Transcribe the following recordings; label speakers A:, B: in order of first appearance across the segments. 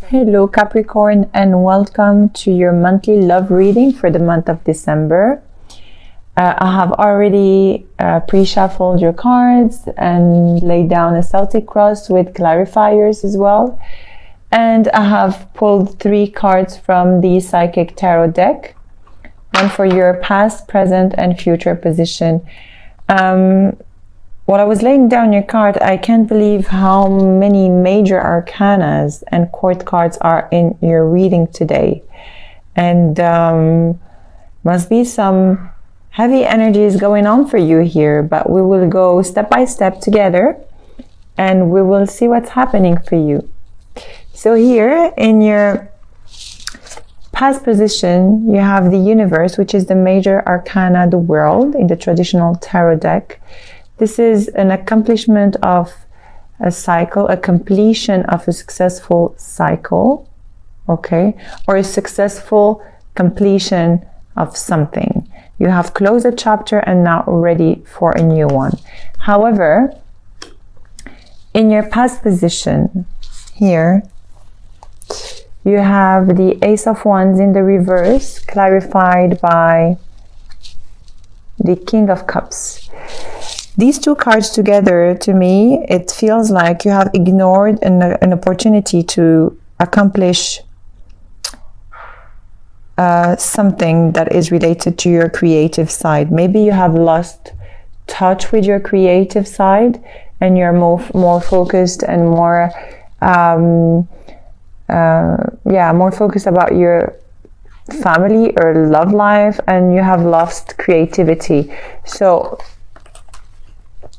A: Hello Capricorn, and welcome to your monthly love reading for the month of December. I have already pre-shuffled your cards and laid down a Celtic cross with clarifiers as well. And I have pulled 3 cards from the Psychic Tarot deck, one for your past, present, and future position. While I was laying down your card, I can't believe how many major arcanas and court cards are in your reading today. And must be some heavy energies going on for you here, but we will go step by step together and we will see what's happening for you. So here in your past position, you have the universe, which is the major arcana, the world, in the traditional tarot deck. This is an accomplishment of a cycle, a completion of a successful cycle, okay, or a successful completion of something. You have closed a chapter and now ready for a new one. However, in your past position here, you have the Ace of Wands in the reverse, clarified by the King of Cups. These 2 cards together, to me, it feels like you have ignored an opportunity to accomplish something that is related to your creative side. Maybe you have lost touch with your creative side and you're more focused and more focused about your family or love life, and you have lost creativity. So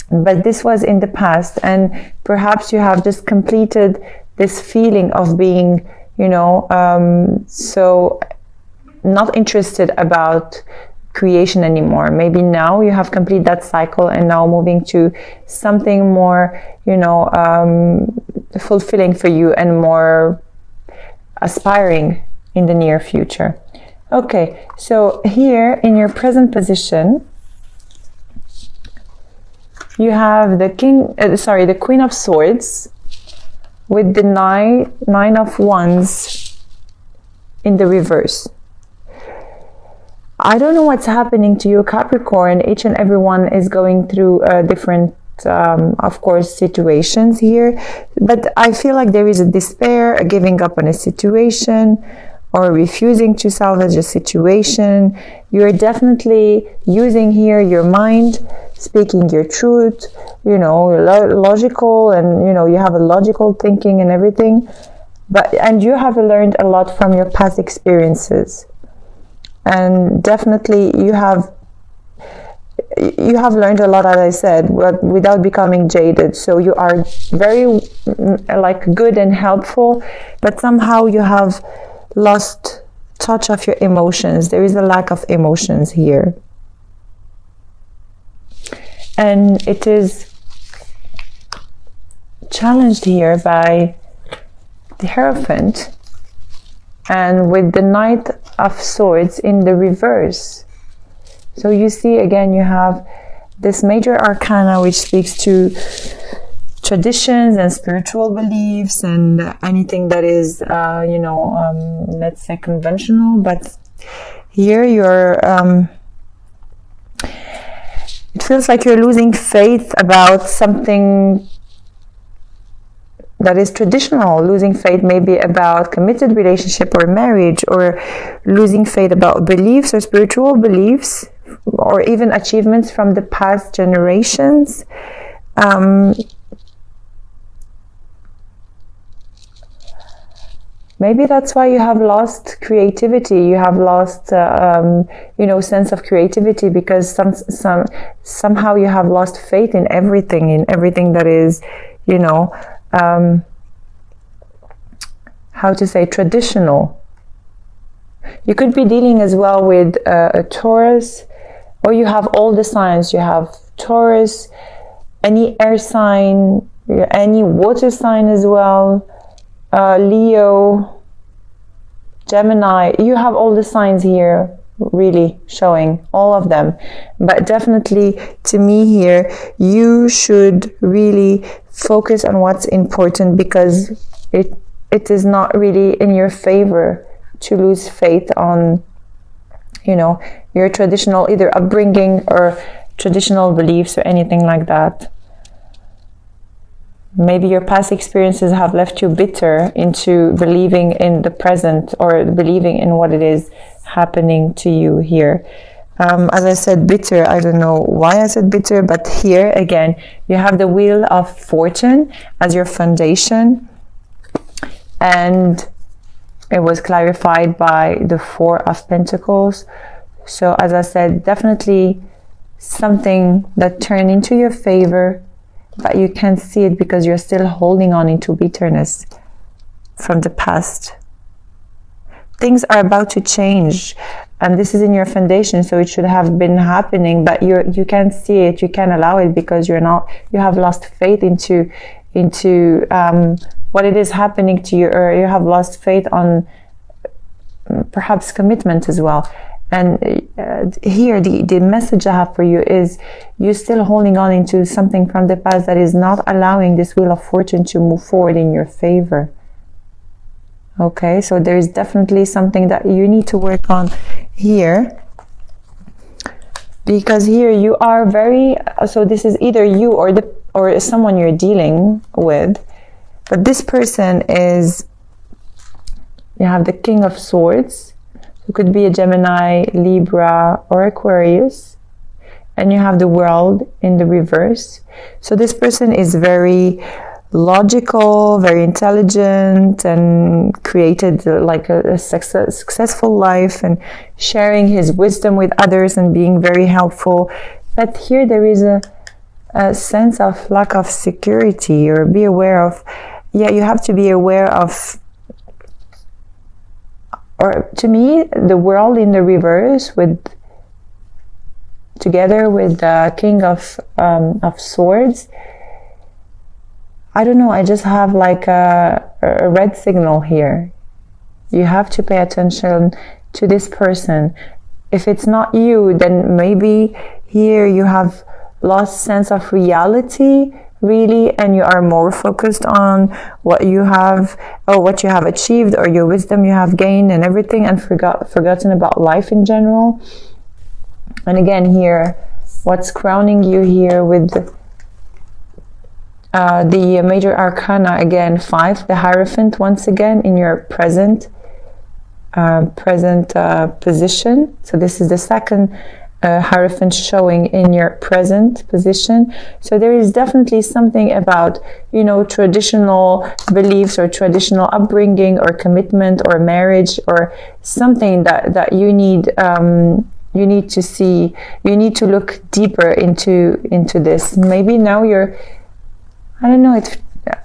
A: but this was in the past, and perhaps you have just completed this feeling of being, so not interested about creation anymore. Maybe now you have completed that cycle and now moving to something more, fulfilling for you and more aspiring in the near future. Okay, so here in your present position, you have the the Queen of Swords with the Nine of Wands in the reverse. I don't know what's happening to you, Capricorn. Each and everyone is going through different, of course, situations here. But I feel like there is a despair, a giving up on a situation, or refusing to salvage a situation. You're definitely using here your mind, speaking your truth, logical, and you have a logical thinking and everything, and you have learned a lot from your past experiences, and definitely you have learned a lot, as I said, but without becoming jaded. So you are very good and helpful, but somehow you have lost touch of your emotions. There is a lack of emotions here. And it is challenged here by the Hierophant and with the Knight of Swords in the reverse. So you see, again, you have this major arcana which speaks to traditions and spiritual beliefs and anything that is, let's say conventional. But here you're... it feels like you're losing faith about something that is traditional, losing faith maybe about committed relationship or marriage, or losing faith about beliefs or spiritual beliefs, or even achievements from the past generations. Maybe that's why you have lost creativity. You have lost, sense of creativity, because somehow you have lost faith in everything that is, how to say, traditional. You could be dealing as well with a Taurus, or you have all the signs. You have Taurus, any air sign, any water sign as well. Leo, Gemini, you have all the signs here really showing, all of them. But definitely, to me here, you should really focus on what's important, because it is not really in your favor to lose faith on, you know, your traditional either upbringing or traditional beliefs or anything like that. Maybe your past experiences have left you bitter into believing in the present or believing in what it is happening to you here. As I said, bitter, I don't know why I said bitter, but here again, you have the Wheel of Fortune as your foundation. And it was clarified by the Four of Pentacles. So as I said, definitely something that turned into your favor, but you can't see it because you're still holding on into bitterness from the past. Things are about to change, and this is in your foundation, so it should have been happening, but you can't see it, you can't allow it because you have lost faith into what it is happening to you, or you have lost faith on perhaps commitment as well. And here the message I have for you is you're still holding on into something from the past that is not allowing this Wheel of Fortune to move forward in your favor. Okay, so there is definitely something that you need to work on here, because here you are very, so this is either you or someone you're dealing with, but this person is, you have the King of Swords. It could be a Gemini, Libra, or Aquarius. And you have the World in the reverse. So this person is very logical, very intelligent, and created like a successful life and sharing his wisdom with others and being very helpful. But here there is a sense of lack of security, or be aware of, yeah, you have to be aware of, or to me, the World in the reverse together with the King of Swords. I don't know, I just have like a red signal here. You have to pay attention to this person. If it's not you, then maybe here you have lost sense of reality, really, and you are more focused on what you have, or what you have achieved, or your wisdom you have gained and everything, and forgotten about life in general. And again here, what's crowning you here with the major arcana, again 5, the Hierophant, once again in your present position. So this is the second Hierophant showing in your present position. So there is definitely something about, you know, traditional beliefs or traditional upbringing or commitment or marriage or something that you need to see. You need to look deeper into this. Maybe now you're, I don't know,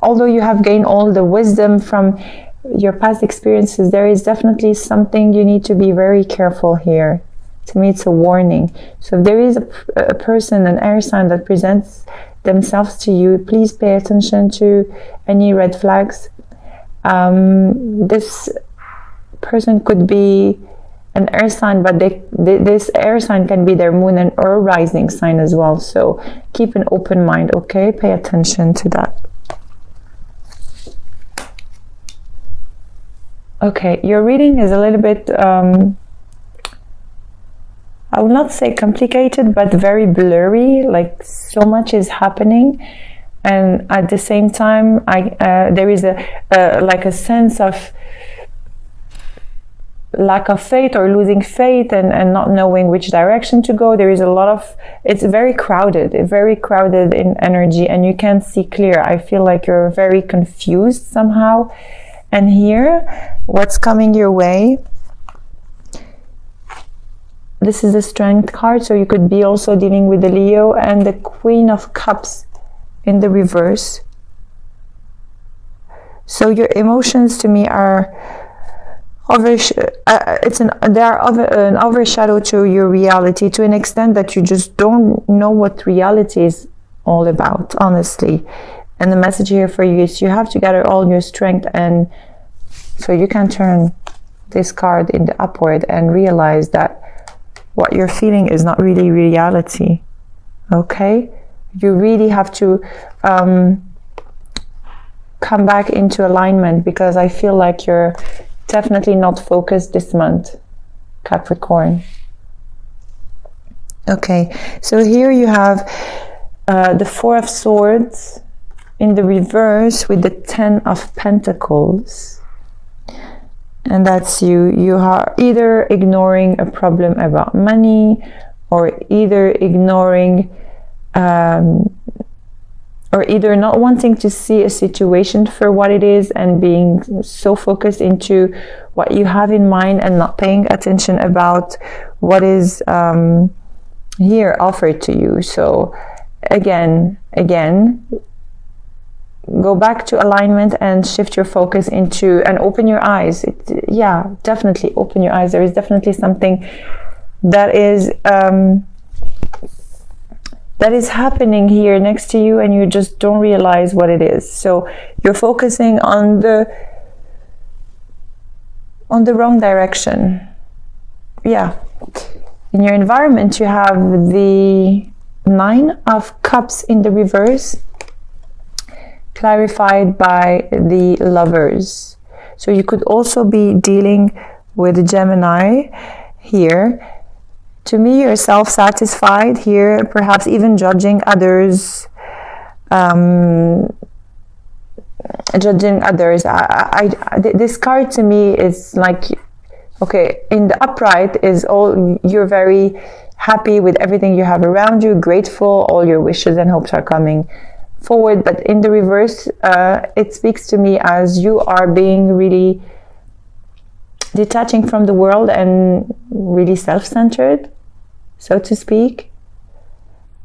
A: although you have gained all the wisdom from your past experiences, there is definitely something you need to be very careful here. To me, it's a warning. So if there is a person, an air sign that presents themselves to you, please pay attention to any red flags. This person could be an air sign, but this air sign can be their moon and or rising sign as well. So keep an open mind, okay? Pay attention to that. Okay, your reading is a little bit I will not say complicated, but very blurry, like so much is happening. And at the same time, there is like a sense of lack of faith or losing faith and not knowing which direction to go. There is a lot of, it's very crowded in energy, and you can't see clear. I feel like you're very confused somehow. And here, what's coming your way? This is the Strength card, so you could be also dealing with the Leo, and the Queen of Cups in the reverse. So your emotions to me are they are an overshadow to your reality, to an extent that you just don't know what reality is all about, honestly. And the message here for you is you have to gather all your strength, and so you can turn this card in the upward and realize that what you're feeling is not really reality. Okay? You really have to come back into alignment, because I feel like you're definitely not focused this month, Capricorn. Okay, so here you have the Four of Swords in the reverse with the Ten of Pentacles. And that's you are either ignoring a problem about money, or either ignoring or either not wanting to see a situation for what it is and being so focused into what you have in mind and not paying attention about what is here offered to you. So again, go back to alignment and shift your focus into, and open your eyes. Yeah, definitely open your eyes. There is definitely something that is happening here next to you, and you just don't realize what it is. So you're focusing on the wrong direction. Yeah. In your environment, you have the Nine of Cups in the reverse, clarified by the Lovers. So you could also be dealing with Gemini here. To me, you're self-satisfied here, perhaps even judging others. This card to me is like, okay, in the upright is all, you're very happy with everything you have around you, grateful, all your wishes and hopes are coming forward. But in the reverse, it speaks to me as you are being really detaching from the world and really self-centered, so to speak.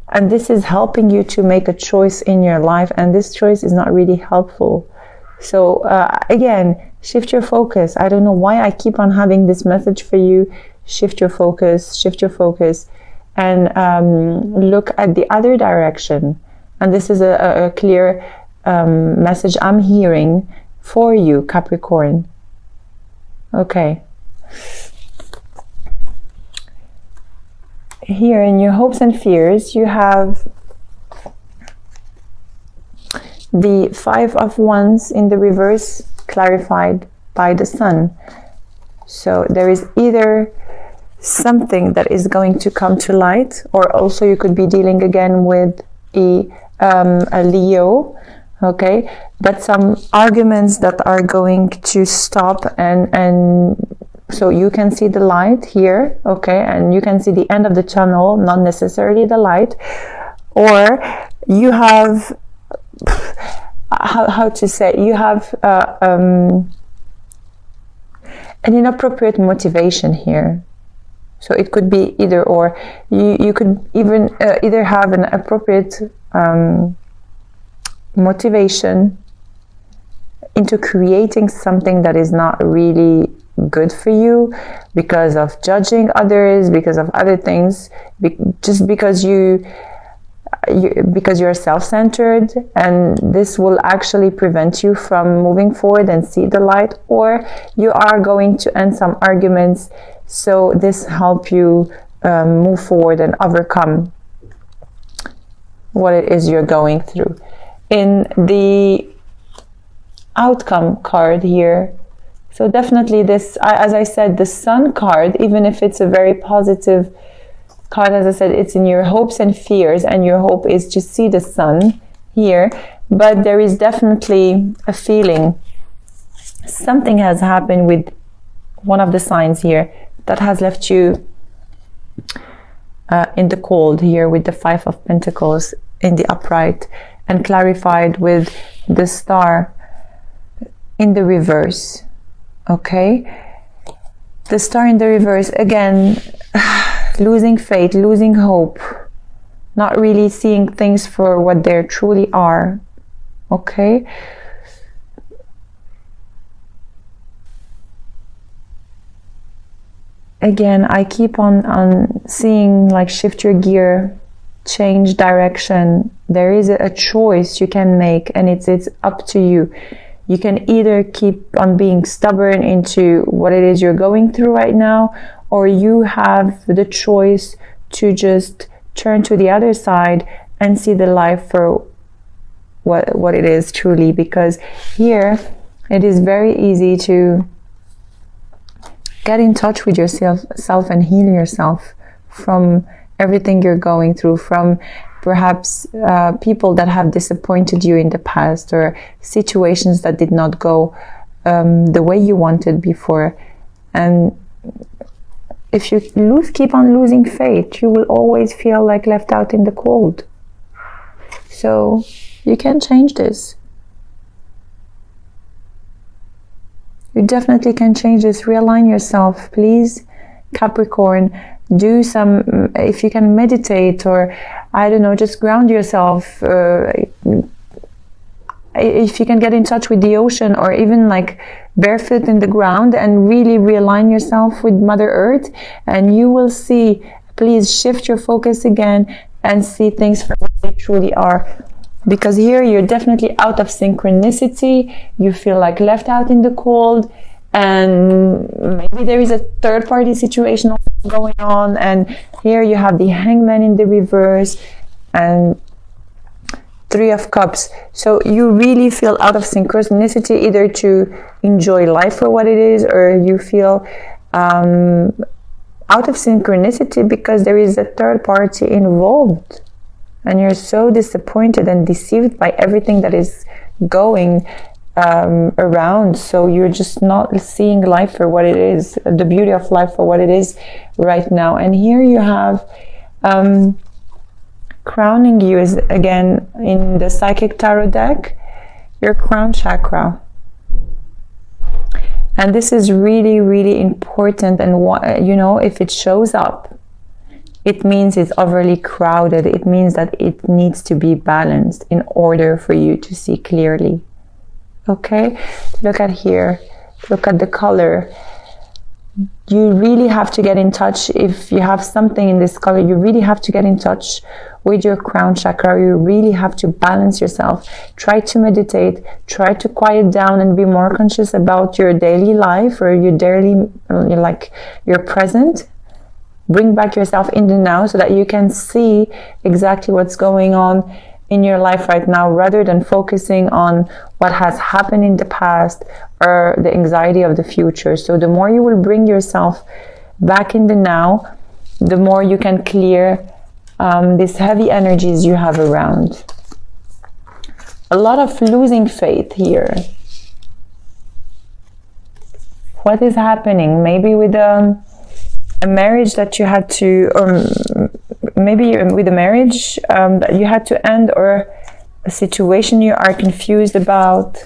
A: And this is helping you to make a choice in your life, and this choice is not really helpful. So again, shift your focus. I don't know why I keep on having this message for you. Shift your focus, and look at the other direction. And this is a clear message I'm hearing for you, Capricorn. Okay. Here in your hopes and fears, you have the Five of Wands in the reverse, clarified by the Sun. So there is either something that is going to come to light, or also you could be dealing again with a Leo, okay, but some arguments that are going to stop, and so you can see the light here, okay, and you can see the end of the tunnel, not necessarily the light. Or you have how to say, you have an inappropriate motivation here. So it could be either or. You could even either have an appropriate motivation into creating something that is not really good for you, because of judging others, because of other things, just because you're self-centered, and this will actually prevent you from moving forward and see the light. Or you are going to end some arguments, so this help you move forward and overcome what it is you're going through. In the outcome card here, so definitely this, as I said, the Sun card, even if it's a very positive card, as I said, it's in your hopes and fears, and your hope is to see the Sun here. But there is definitely a feeling something has happened with one of the signs here that has left you in the cold here, with the Five of Pentacles in the upright, and clarified with the Star in the reverse. Okay, the Star in the reverse, again, losing faith, losing hope, not really seeing things for what they truly are. Okay, again, I keep on seeing, like, shift your gear, change direction. There is a choice you can make, and it's up to you. You can either keep on being stubborn into what it is you're going through right now, or you have the choice to just turn to the other side and see the life for what it is truly, because here it is very easy to get in touch with yourself and heal yourself from everything you're going through, from perhaps people that have disappointed you in the past, or situations that did not go the way you wanted before. And if you keep on losing faith, you will always feel like left out in the cold. So you can change this. You definitely can change this. Realign yourself, please, Capricorn. Do some, if you can meditate, or I don't know, just ground yourself. If you can get in touch with the ocean, or even like barefoot in the ground, and really realign yourself with Mother Earth, and you will see, please shift your focus again and see things for what they truly are. Because here you're definitely out of synchronicity. You feel like left out in the cold, and maybe there is a third party situation going on. And here you have the Hangman in the reverse and Three of Cups. So you really feel out of synchronicity, either to enjoy life for what it is, or you feel out of synchronicity because there is a third party involved. And you're so disappointed and deceived by everything that is going around. So you're just not seeing life for what it is, the beauty of life for what it is right now. And here you have crowning you is, again, in the Psychic Tarot deck, your crown chakra. And this is really, really important. And you know, if it shows up, it means it's overly crowded. It means that it needs to be balanced in order for you to see clearly. Okay? Look at here. Look at the color. You really have to get in touch. If you have something in this color, you really have to get in touch with your crown chakra. You really have to balance yourself. Try to meditate. Try to quiet down and be more conscious about your daily life, or your daily, like your present. Bring back yourself in the now so that you can see exactly what's going on in your life right now, rather than focusing on what has happened in the past or the anxiety of the future. So the more you will bring yourself back in the now, the more you can clear these heavy energies you have around. A lot of losing faith here. What is happening? Maybe with a marriage that you had to, or maybe with a marriage that you had to end, or a situation you are confused about.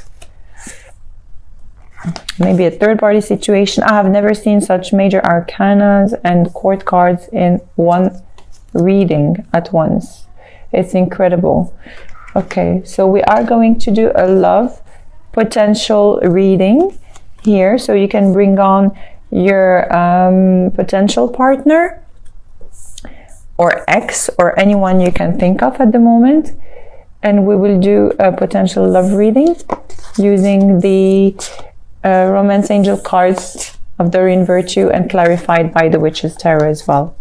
A: Maybe a third party situation. I have never seen such major arcanas and court cards in one reading at once. It's incredible. Okay, so we are going to do a love potential reading here, so you can bring on your potential partner or ex, or anyone you can think of at the moment, and we will do a potential love reading using the Romance Angel cards of Doreen Virtue, and clarified by the Witch's Tarot as well.